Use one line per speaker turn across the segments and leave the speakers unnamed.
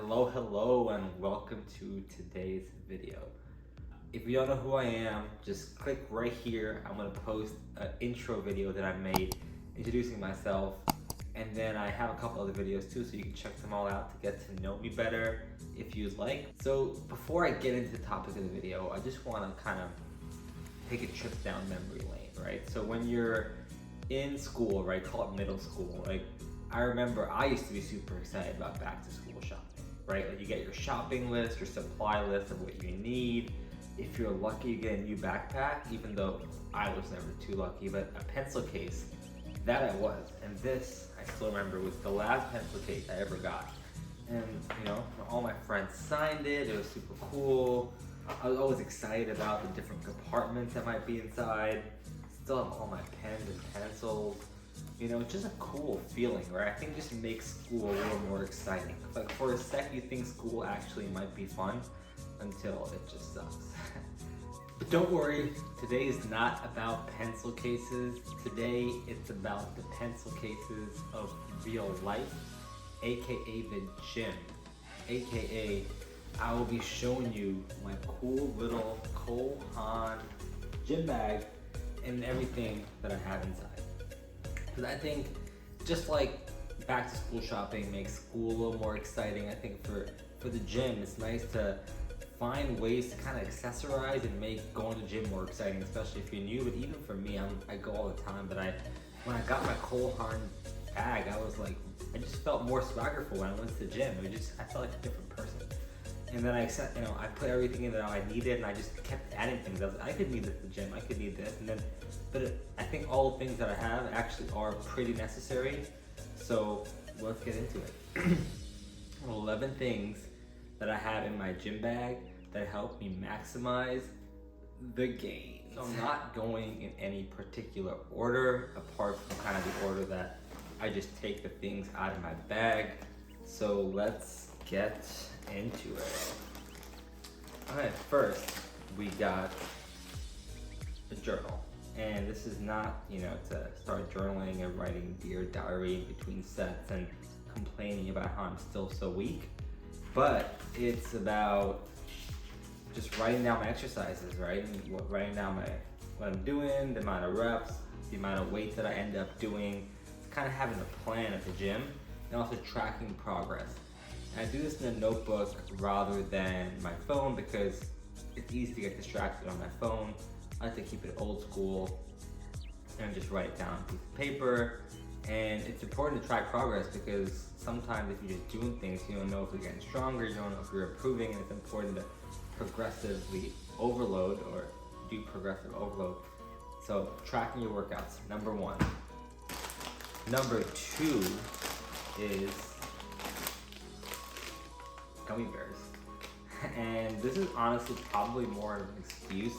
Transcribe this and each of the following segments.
Hello, and welcome to today's video. If you don't know who I am, just click right here. I'm gonna post an intro video that I made introducing myself, and then I have a couple other videos too, so you can check them all out to get to know me better if you'd like. So before I get into the topic of the video, I just wanna kind of take a trip down memory lane, right? So when you're in school, right, call it middle school, like I remember I used to be super excited about back to school shopping, right? Like you get your shopping list, your supply list of what you need. If you're lucky, you get a new backpack, even though I was never too lucky, but a pencil case, that I was. And this, I still remember, was the last pencil case I ever got. And you know, all my friends signed it, it was super cool. I was always excited about the different compartments that might be inside. Still have all my pens and pencils. You know, it's just a cool feeling, right? I think it just makes school a little more exciting. Like for a sec, you think school actually might be fun until it just sucks. But don't worry, today is not about pencil cases. Today, it's about the pencil cases of real life, AKA the gym, AKA I will be showing you my cool little Cole Haan gym bag and everything that I have inside. Because I think just like back to school shopping makes school a little more exciting, I think for the gym, it's nice to find ways to kind of accessorize and make going to the gym more exciting, especially if you're new. But even for me, I go all the time, but when I got my Cole Haan bag, I just felt more swaggerful when I went to the gym. I felt like a different person. And then I put everything in that I needed, and I just kept adding things. I could need this at the gym, I could need this, I think all the things that I have actually are pretty necessary. So let's get into it. 11 things that I have in my gym bag that help me maximize the gains. So I'm not going in any particular order, apart from kind of the order that I just take the things out of my bag. So let's get into it. Alright, first we got a journal. And this is not, to start journaling and writing Dear Diary between sets and complaining about how I'm still so weak. But it's about just writing down my exercises, right? And writing down what I'm doing, the amount of reps, the amount of weight that I end up doing. It's kind of having a plan at the gym and also tracking progress. And I do this in a notebook rather than my phone because it's easy to get distracted on my phone. I like to keep it old school and just write it down on a piece of paper. And it's important to track progress because sometimes if you're just doing things, you don't know if you're getting stronger, you don't know if you're improving, and it's important to progressively overload or do progressive overload. So tracking your workouts, number one. Number two is gummy bears. And this is honestly probably more of an excuse,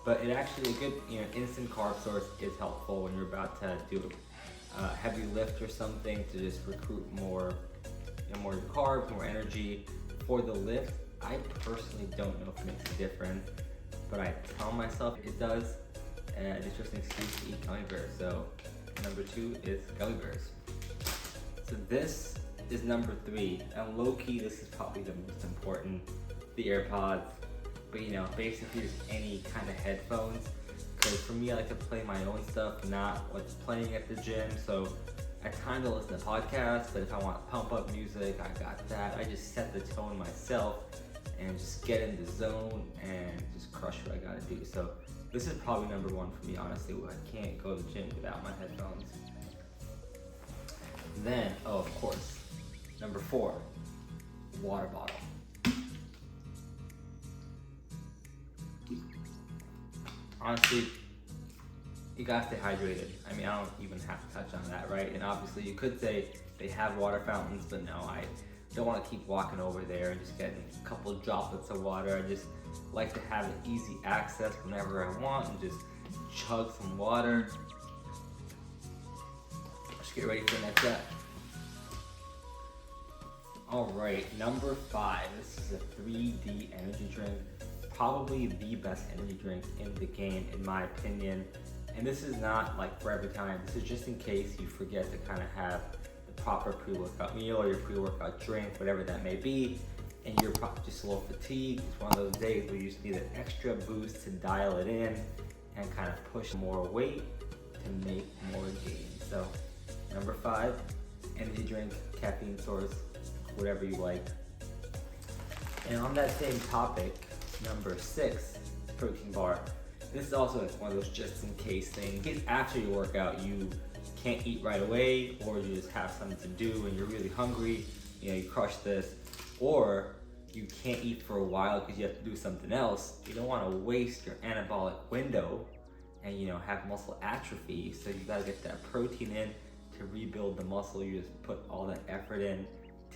but it actually, a good instant carb source is helpful when you're about to do a heavy lift or something, to just recruit more carbs, more energy for the lift. I personally don't know if it makes a difference, but I tell myself it does, and it's just an excuse to eat gummy bears. So number two is gummy bears. So this is number three, and low-key this is probably the most important, the AirPods. But basically just any kind of headphones, because for me I like to play my own stuff, not what's playing at the gym. So I kind of listen to podcasts, but if I want to pump up music, I got that. I just set the tone myself and just get in the zone and just crush what I gotta do. So this is probably number one for me, honestly. I can't go to the gym without my headphones. Then, of course, number four, water bottle. Honestly, you gotta stay hydrated. I mean, I don't even have to touch on that, right? And obviously you could say they have water fountains, but no, I don't want to keep walking over there and just getting a couple of droplets of water. I just like to have an easy access whenever I want and just chug some water. Let's get ready for the next step. All right, number five, this is a 3D energy drink. Probably the best energy drink in the game, in my opinion. And this is not like for every time. This is just in case you forget to kind of have the proper pre-workout meal or your pre-workout drink, whatever that may be, and you're probably just a little fatigued. It's one of those days where you just need an extra boost to dial it in and kind of push more weight to make more gains. So number 5, energy drink, caffeine source, whatever you like. And on that same topic, number 6, protein bar. This is also one of those just in case things. In case after your workout you can't eat right away, or you just have something to do and you're really hungry, you crush this, or you can't eat for a while because you have to do something else. You don't want to waste your anabolic window and have muscle atrophy, so you gotta get that protein in to rebuild the muscle you just put all that effort in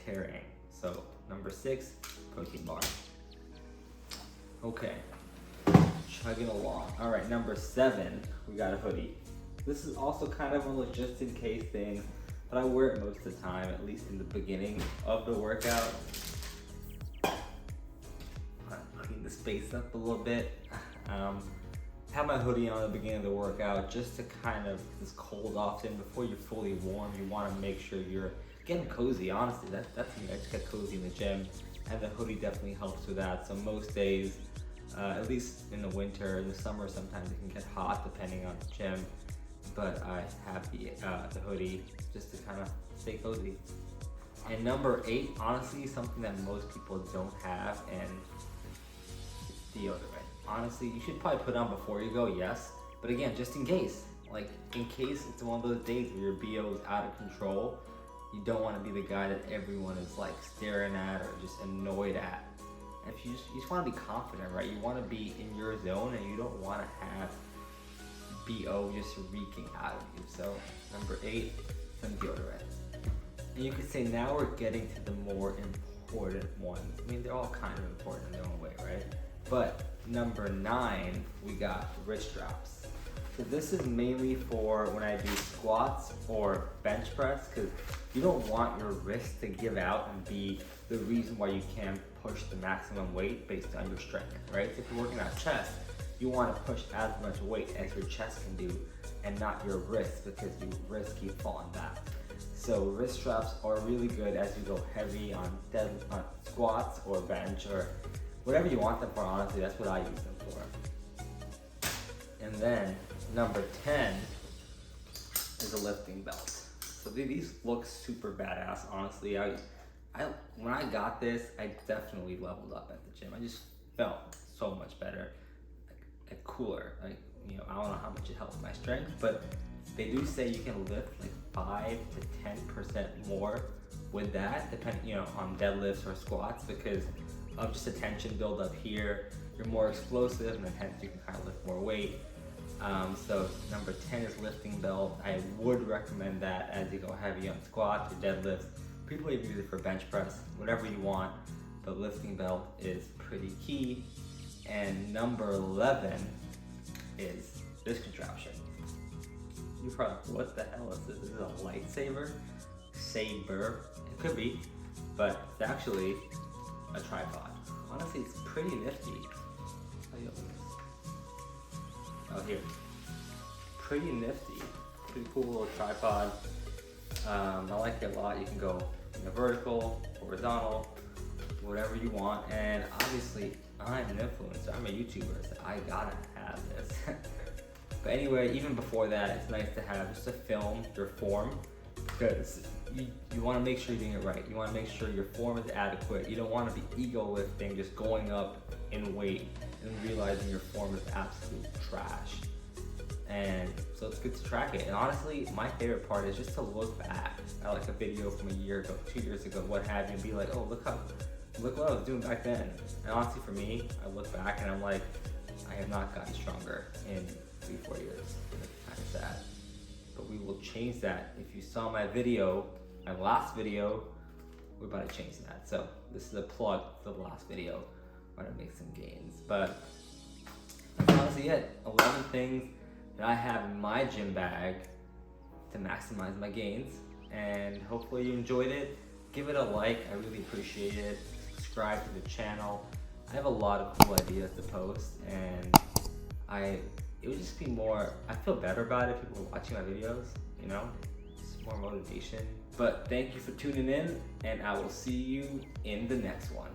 tearing. So number 6, protein bar. Okay, chugging along. All right, number 7, we got a hoodie. This is also kind of one of those just in case things, but I wear it most of the time, at least in the beginning of the workout. Clean the space up a little bit. Have my hoodie on at the beginning of the workout just to kind of, it's cold often, before you're fully warm, you want to make sure you're getting cozy. Honestly, that's me. I just get cozy in the gym, and the hoodie definitely helps with that. So most days, at least in the winter, in the summer, sometimes it can get hot depending on the gym, but I have the hoodie just to kind of stay cozy. And number 8, honestly, something that most people don't have, and it's deodorant. Honestly, you should probably put on before you go, yes, but again, just in case. Like, in case it's one of those days where your BO is out of control, you don't want to be the guy that everyone is like staring at or just annoyed at. And if you just want to be confident, right? You want to be in your zone, and you don't want to have BO just reeking out of you. So number 8, some deodorant. And you could say now we're getting to the more important ones. I mean, they're all kind of important in their own way, right? But number 9, we got wrist straps. So this is mainly for when I do squats or bench press, because you don't want your wrist to give out and be the reason why you can't push the maximum weight based on your strength, right? So if you're working out chest, you want to push as much weight as your chest can do and not your wrists, because your wrists keep falling back. So wrist straps are really good as you go heavy on squats or bench or whatever you want them for. Honestly, that's what I use them for. And then number 10 is a lifting belt. So these look super badass. Honestly, when I got this, I definitely leveled up at the gym. I just felt so much better, like cooler. Like, I don't know how much it helps my strength, but they do say you can lift like 5 to 10% more with that, depending, on deadlifts or squats, because of just a tension build up here. You're more explosive, and hence you can kind of lift more weight. So number 10 is lifting belt. I would recommend that as you go heavy on squats or deadlifts. People even use it for bench press, whatever you want, but lifting belt is pretty key. And number 11 is this contraption. You probably, what the hell is this? Is this a lightsaber? Saber? It could be, but it's actually a tripod. Honestly, it's pretty nifty. How do you open this? Oh, here. Pretty nifty. Pretty cool little tripod. I like it a lot. You can go vertical, horizontal, whatever you want. And obviously, I'm an influencer. I'm a YouTuber, so I gotta have this. But anyway, even before that, it's nice to have just to film your form, because you want to make sure you're doing it right. You want to make sure your form is adequate. You don't want to be ego lifting, just going up in weight and realizing your form is absolute trash. And so it's good to track it. And honestly, my favorite part is just to look back at like a video from a year ago, 2 years ago, what have you, and be like, oh, look what I was doing back then. And honestly, for me, I look back and I'm like, I have not gotten stronger in 3-4 years. It's kind of sad. But we will change that. If you saw my video, my last video, we're about to change that. So this is a plug for the last video. We're gonna make some gains. But that's honestly it. 11 things that I have in my gym bag to maximize my gains. And hopefully you enjoyed it. Give it a like, I really appreciate it. Subscribe to the channel. I have a lot of cool ideas to post, and it would just be more, I feel better about it if people are watching my videos, just more motivation But thank you for tuning in, and I will see you in the next one.